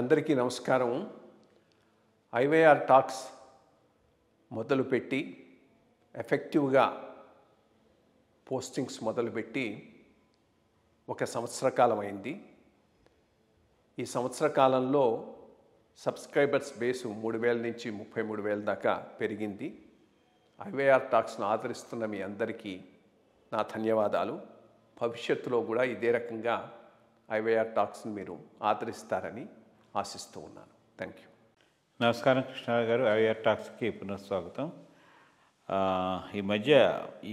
అందరికీ నమస్కారం. IYR talks మొదలుపెట్టి ఎఫెక్టివ్గా పోస్టింగ్స్ మొదలుపెట్టి ఒక సంవత్సర కాలం అయింది. ఈ సంవత్సర కాలంలో సబ్స్క్రైబర్స్ బేసు 3,000 నుంచి 33,000 దాకా పెరిగింది. ఐవైఆర్ టాక్స్ను ఆదరిస్తున్న మీ అందరికీ నా ధన్యవాదాలు. భవిష్యత్తులో కూడా ఇదే రకంగా ఐవైఆర్ టాక్స్ని మీరు ఆదరిస్తారని ఆశిస్తూ ఉన్నాను. Thank you. నమస్కారం కృష్ణారావు గారు. ఐవైఆర్ టాక్స్కి పునఃస్వాగతం. ఈ మధ్య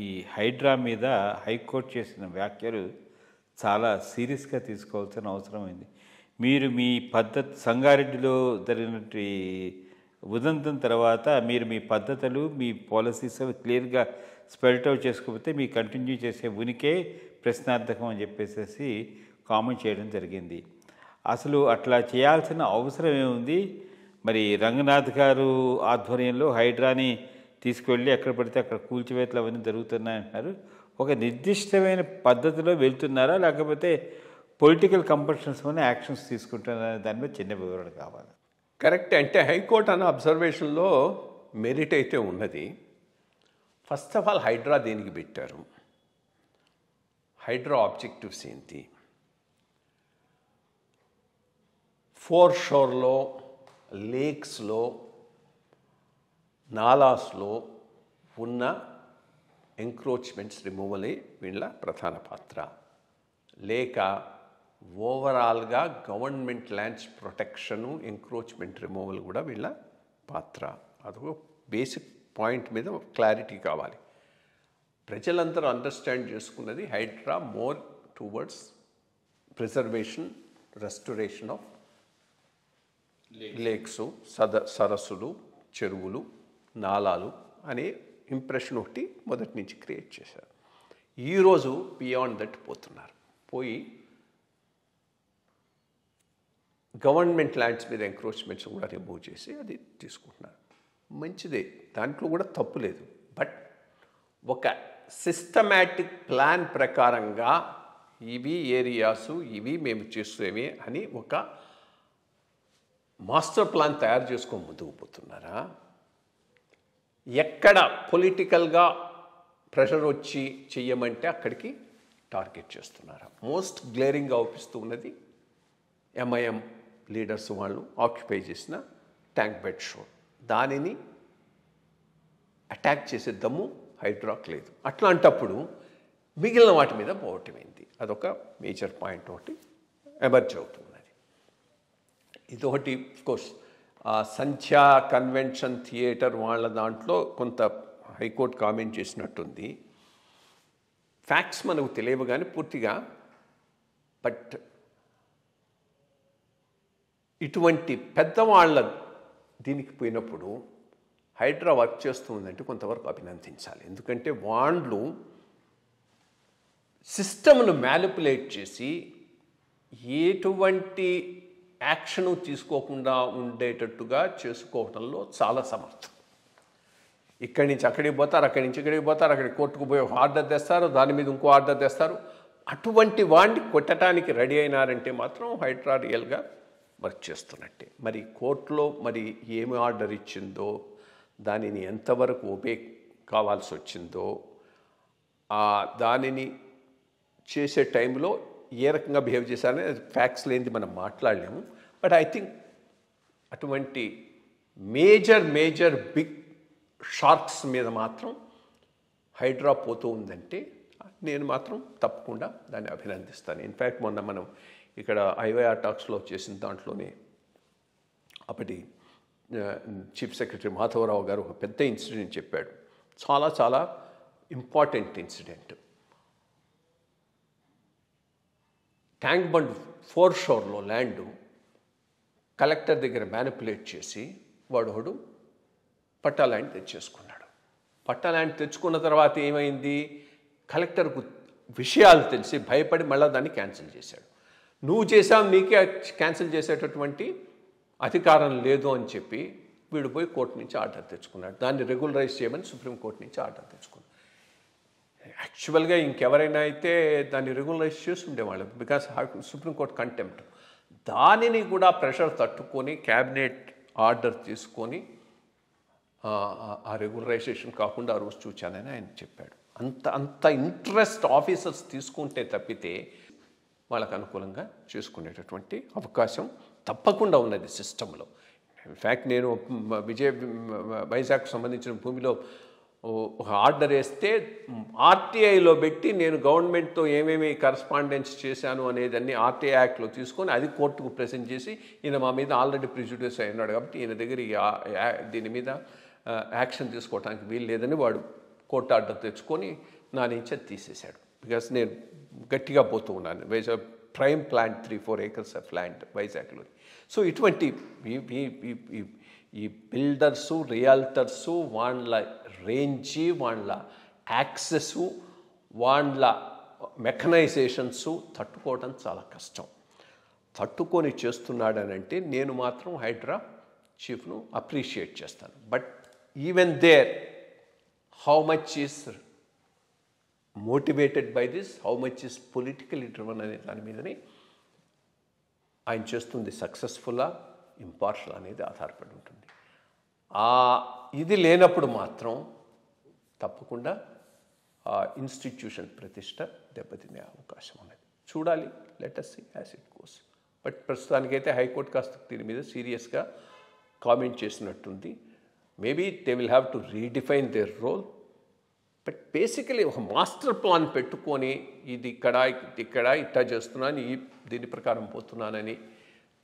ఈ హైడ్రా మీద హైకోర్టు చేసిన వ్యాఖ్యలు చాలా సీరియస్గా తీసుకోవాల్సిన అవసరం అయింది. మీరు మీ పద్ధతి సంగారెడ్డిలో జరిగినటువంటి ఉదంతం తర్వాత మీరు మీ పద్ధతులు మీ పాలసీస్ క్లియర్గా స్పెల్ట్ అవుట్ చేసుకోకపోతే మీ కంటిన్యూ చేసే ఉనికే ప్రశ్నార్థకం అని చెప్పేసి కామెంట్ చేయడం జరిగింది. అసలు అట్లా చేయాల్సిన అవసరం ఏముంది? మరి రంగనాథ్ గారు ఆధ్వర్యంలో హైడ్రాని తీసుకువెళ్ళి ఎక్కడ పడితే అక్కడ కూల్చివేతలు అవన్నీ జరుగుతున్నాయంటున్నారు. ఒక నిర్దిష్టమైన పద్ధతిలో వెళ్తున్నారా, లేకపోతే పొలిటికల్ కంపల్షన్స్ వల్ల యాక్షన్స్ తీసుకుంటున్నారా? దాని మీద చిన్న వివరణ కావాలి. కరెక్ట్. అంటే హైకోర్టు అన్న అబ్జర్వేషన్లో మెరిట్ అయితే ఉన్నది. ఫస్ట్ ఆఫ్ ఆల్ హైడ్రా దేనికి పెట్టారు? హైడ్రా ఆబ్జెక్టివ్స్ ఏంటి? ఫోర్ షోర్లో, లేక్స్లో, నాలాస్లో ఉన్న ఎంక్రోచ్మెంట్స్ రిమూవలే వీళ్ళ ప్రధాన పాత్ర. లేక ఓవరాల్గా government lands protection, encroachment removal కూడా వీళ్ళ పాత్ర. అదొక బేసిక్ పాయింట్ మీద క్లారిటీ కావాలి. ప్రజలందరూ అండర్స్టాండ్ చేసుకున్నది HYDRAA more towards preservation, restoration of lakes, సరస్సులు, చెరువులు, నాలాలు అనే ఇంప్రెషన్ ఒకటి మొదటి నుంచి క్రియేట్ చేశారు. ఈరోజు బియాండ్ దట్ పోతున్నారు. పోయి గవర్నమెంట్ ల్యాండ్స్ మీద ఎంక్రోచ్మెంట్స్ కూడా రిమూవ్ చేసి అది తీసుకుంటున్నారు. మంచిదే, దాంట్లో కూడా తప్పు లేదు. బట్ ఒక సిస్టమాటిక్ ప్లాన్ ప్రకారంగా ఇవి ఏరియాసు, ఇవి మేము చేసేవి అని ఒక మాస్టర్ ప్లాన్ తయారు చేసుకొని ముందుకు పోతున్నారా? ఎక్కడ పొలిటికల్గా ప్రెషర్ వచ్చి చెయ్యమంటే అక్కడికి టార్గెట్ చేస్తున్నారా? మోస్ట్ గ్లేరింగ్గా అవుపిస్తూ ఉన్నది ఎంఐఎం లీడర్స్ వాళ్ళు ఆక్యుపై చేసిన ట్యాంక్ బెడ్ షో. దానిని అటాక్ చేసే దమ్ము హైడ్రాక్ లేదు. అట్లాంటప్పుడు మిగిలిన వాటి మీద పోవటమైంది. అదొక మేజర్ పాయింట్ ఒకటి ఎమర్జ్ అవుతున్నది. ఇదొకటి. కోర్స్ సంధ్యా కన్వెన్షన్ థియేటర్ వాళ్ళ దాంట్లో కొంత హైకోర్టు కామెంట్ చేసినట్టుంది. ఫ్యాక్ట్స్ మనకు తెలియవు కానీ పూర్తిగా. బట్ ఇటువంటి పెద్దవాళ్ళ దీనికి పోయినప్పుడు హైడ్రా వర్క్ చేస్తుందంటే కొంతవరకు అభినందించాలి. ఎందుకంటే వాళ్ళు సిస్టమ్ను మ్యానిపులేట్ చేసి ఎటువంటి యాక్షను తీసుకోకుండా ఉండేటట్టుగా చేసుకోవడంలో చాలా సమర్థం. ఇక్కడి నుంచి అక్కడికి పోతారు, అక్కడి నుంచి ఇక్కడికి పోతారు, అక్కడికి కోర్టుకు పోయి ఒక ఆర్డర్ తెస్తారు, దాని మీద ఇంకో ఆర్డర్ తెస్తారు. అటువంటి వాడిని కొట్టడానికి రెడీ అయినారంటే మాత్రం హైడ్రా రియల్గా వర్క్ చేస్తున్నట్టే. మరి కోర్టులో మరి ఏమి ఆర్డర్ ఇచ్చిందో, దానిని ఎంతవరకు ఒబే కావాల్సి వచ్చిందో, దానిని చేసే టైంలో ఏ రకంగా బిహేవ్ చేశారనే ఫ్యాక్ట్స్ లేనిది మనం మాట్లాడలేము. బట్ ఐ థింక్ అటువంటి మేజర్ బిగ్ షార్క్స్ మీద మాత్రం హైడ్రా పోతూ ఉందంటే నేను మాత్రం తప్పకుండా దాన్ని అభినందిస్తాను. ఇన్ఫ్యాక్ట్ మొన్న మనం ఇక్కడ ఐవైఆర్ టాక్స్లో చేసిన దాంట్లోనే అప్పటి చీఫ్ సెక్రటరీ మాధవరావు గారు ఒక పెద్ద ఇన్సిడెంట్ చెప్పాడు. చాలా ఇంపార్టెంట్ ఇన్సిడెంట్. ట్యాంక్ బండ్ ఫోర్ షోర్లో ల్యాండు కలెక్టర్ దగ్గర మ్యానిపులేట్ చేసి వాడు పట్టా ల్యాండ్ తెచ్చేసుకున్నాడు. పట్టా ల్యాండ్ తెచ్చుకున్న తర్వాత ఏమైంది? కలెక్టర్కు విషయాలు తెలిసి భయపడి మళ్ళీ దాన్ని క్యాన్సిల్ చేశాడు. నువ్వు చేసావు, నీకే క్యాన్సిల్ చేసేటటువంటి అధికారం లేదు అని చెప్పి వీడు పోయి కోర్టు నుంచి ఆర్డర్ తెచ్చుకున్నాడు. దాన్ని రెగ్యులరైజ్ చేయమని సుప్రీంకోర్టు నుంచి ఆర్డర్ తెచ్చుకున్నాడు. యాక్చువల్గా ఇంకెవరైనా అయితే దాన్ని రెగ్యులరైజ్ చేసి ఉండేవాళ్ళు, బికాస్ సుప్రీంకోర్టు కంటెంప్ట్. దానిని కూడా ప్రెషర్ తట్టుకొని క్యాబినెట్ ఆర్డర్ తీసుకొని ఆ రెగ్యులరైజేషన్ కాకుండా ఆ రోజు చూచానని ఆయన చెప్పాడు. అంత ఇంట్రెస్ట్ ఆఫీసర్స్ తీసుకుంటే తప్పితే వాళ్ళకు అనుకూలంగా చేసుకునేటటువంటి అవకాశం తప్పకుండా ఉన్నది సిస్టంలో. ఇన్ఫ్యాక్ట్ నేను వైజాగ్కు సంబంధించిన భూమిలో ఒక ఆర్డర్ వేస్తే ఆర్టీఐలో పెట్టి నేను గవర్నమెంట్తో ఏమేమి కరస్పాండెన్స్ చేశాను అనేదాన్ని ఆర్టీఐ యాక్ట్లో తీసుకొని అది కోర్టుకు ప్రెజెంట్ చేసి ఈయన మా మీద ఆల్రెడీ ప్రిజుడిస్ అయి ఉన్నాడు కాబట్టి ఈయన దగ్గర దీని మీద యాక్షన్ తీసుకోవడానికి వీలు లేదని వాడు కోర్టు ఆర్డర్ తెచ్చుకొని నా నుంచి అది తీసేశాడు. బికాస్ నేను గట్టిగా పోతూ ఉన్నాను. Vizag prime plant 3-4 acres of land వైజాగ్లో. సో ఇటువంటి ఈ బిల్డర్సు, రియాల్టర్సు, వాళ్ళ రేంజి, వాళ్ళ యాక్సెస్సు, వాళ్ళ మెకనైజేషన్స్ తట్టుకోవడం చాలా కష్టం. తట్టుకొని చేస్తున్నాడనంటే నేను మాత్రం హైడ్రా చీఫ్ను అప్రిషియేట్ చేస్తాను. But even there how much is motivated by this, how much is politically driven అనే దాని మీదని ఆయన చేస్తుంది సక్సెస్ఫుల్లా ఇంపార్షల్ అనేది ఆధారపడి ఉంటుంది. ఇది లేనప్పుడు మాత్రం తప్పకుండా ఆ ఇన్స్టిట్యూషన్ ప్రతిష్ట దెబ్బతినే అవకాశం ఉన్నది. చూడాలి, let us see as it goes. But ప్రస్తుతానికైతే హైకోర్టు కాస్త దీని మీద సీరియస్గా కామెంట్ చేసినట్టుంది. Maybe they will have to redefine their role. But basically ఒక మాస్టర్ ప్లాన్ పెట్టుకొని ఇది ఇక్కడ ఇట్టా చేస్తున్నాను, దీని ప్రకారం పోతున్నానని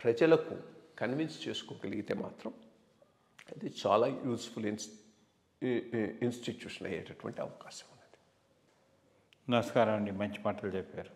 ప్రజలకు కన్విన్స్ చేసుకోగలిగితే మాత్రం అది చాలా యూజ్ఫుల్ ఇన్స్టిట్యూషన్ అయ్యేటటువంటి అవకాశం ఉన్నది. నమస్కారం అండి, మంచి మాటలు చెప్పారు.